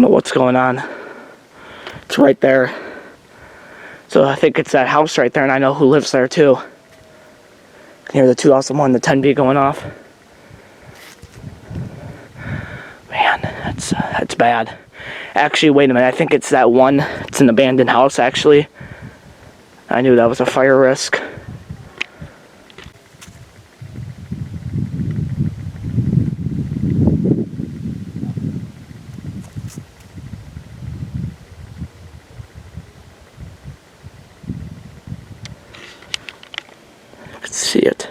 don't know what's going on. It's right there. So I think it's that house right there, and I know who lives there too. I can hear the 2001, the 10B going off. Man, that's bad. Actually, wait a minute. I think it's that one. It's an abandoned house, actually. I knew that was a fire risk. I could see it.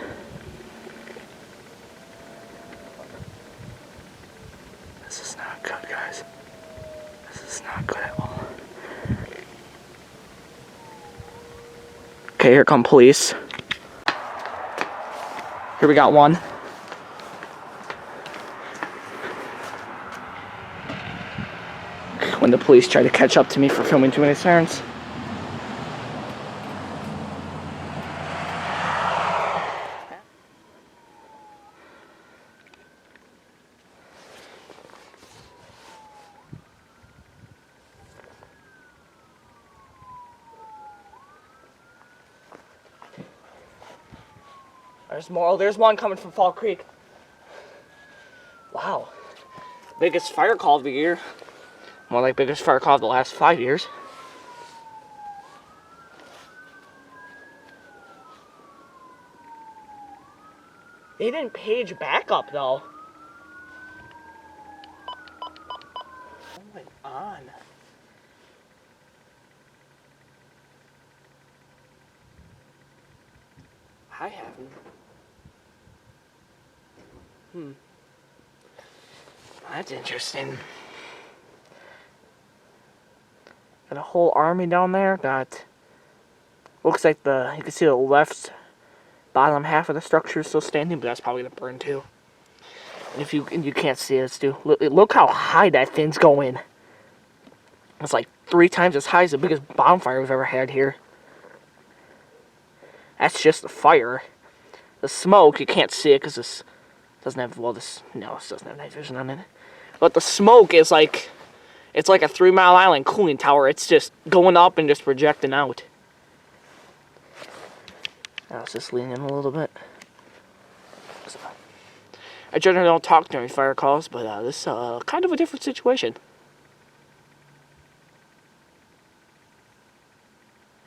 This is not good, guys. This is not good at all. Okay, here come police. Here we got one. When the police try to catch up to me for filming too many sirens. There's more. Oh, there's one coming from Fall Creek. Wow. Biggest fire call of the year. More like biggest fire call of the last 5 years. They didn't page backup though. What went on? I haven't. That's interesting. Got a whole army down there. Got. Looks like you can see the left bottom half of the structure is still standing, but that's probably gonna burn too. And if you can't see it, too. Look how high that thing's going. It's like 3 times as high as the biggest bonfire we've ever had here. That's just the fire. The smoke, you can't see it because this doesn't have, this doesn't have night vision on it. But the smoke is like, it's like a 3 Mile Island cooling tower. It's just going up and just projecting out. I was just leaning in a little bit. So, I generally don't talk during fire calls, but this is kind of a different situation.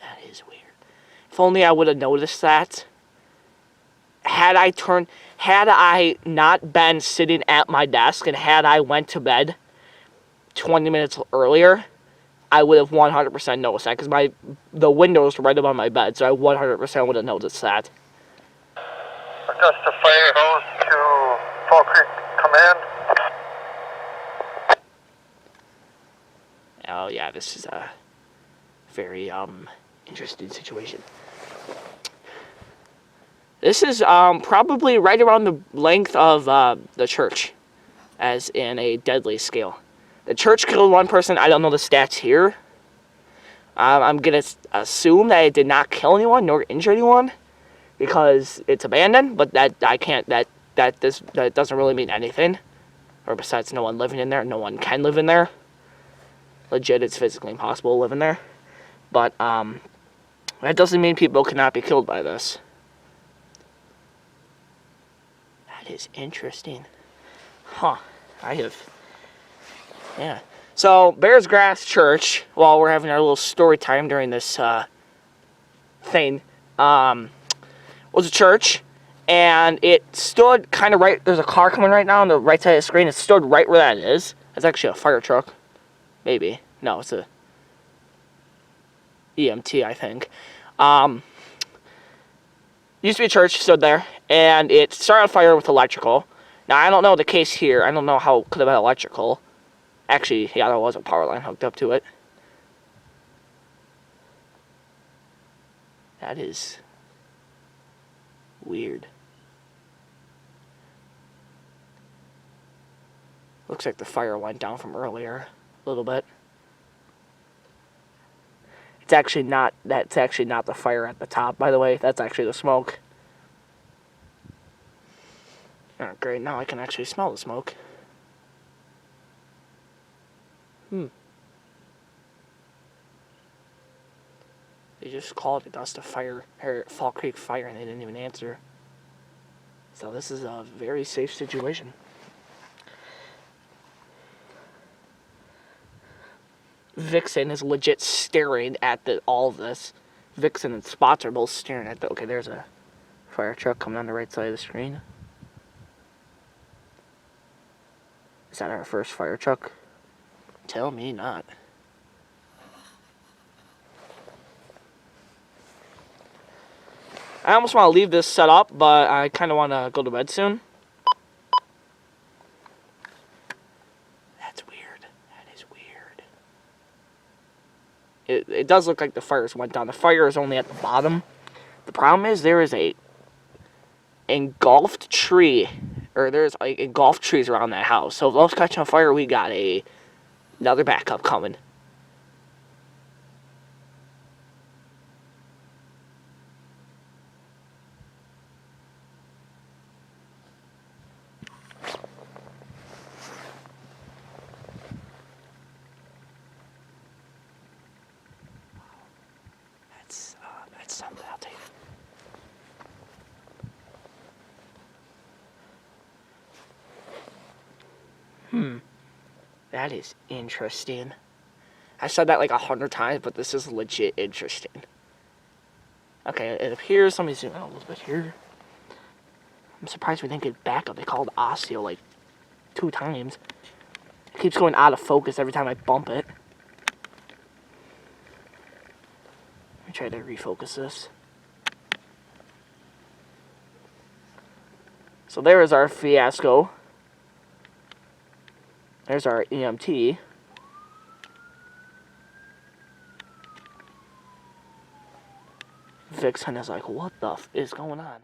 That is weird. If only I would have noticed that. Had I not been sitting at my desk and had I went to bed 20 minutes earlier, I would have 100% noticed that because the window's right above my bed, so I 100% would have noticed that. Augusta Fire Hose to Fall Creek Command. Oh yeah, this is a very interesting situation. This is probably right around the length of the church, as in a deadly scale. The church killed 1 person. I don't know the stats here. I'm gonna assume that it did not kill anyone nor injure anyone because it's abandoned. But that doesn't really mean anything. Or besides, no one living in there. No one can live in there. Legit, it's physically impossible to live in there. But that doesn't mean people cannot be killed by this. That is interesting. Huh. Yeah. So, Bears Grass Church, while we're having our little story time during this thing, was a church, and it stood kind of right, there's a car coming right now on the right side of the screen, it stood right where that is. That's actually a fire truck. Maybe. No, it's a EMT, I think. Used to be a church, stood there, and it started on fire with electrical. Now, I don't know the case here. I don't know how it could have been electrical. Actually, yeah, there was a power line hooked up to it. That is weird. Looks like the fire went down from earlier a little bit. That's actually not the fire at the top, by the way. That's actually the smoke. Oh, great, now I can actually smell the smoke. They just called Augusta Fire, or Fall Creek Fire, and they didn't even answer. So this is a very safe situation. Vixen is legit staring at all of this. Vixen and Spots are both staring at okay, there's a fire truck coming on the right side of the screen. Is that our first fire truck? Tell me not. I almost want to leave this set up, but I kind of want to go to bed soon. That's weird. That is weird. It does look like the fires went down. The fire is only at the bottom. The problem is there is a engulfed tree, or there's like engulfed trees around that house. So if those catch on fire, we got another backup coming. That's something I'll take. That is interesting. I said that like 100 times, but this is legit interesting. Okay, it appears, let me zoom out a little bit here. I'm surprised we didn't get backup. They called Osseo like 2 times. It keeps going out of focus every time I bump it. Let me try to refocus this. So there is our Fiasco. There's our EMT. Vixen is like, what the f is going on?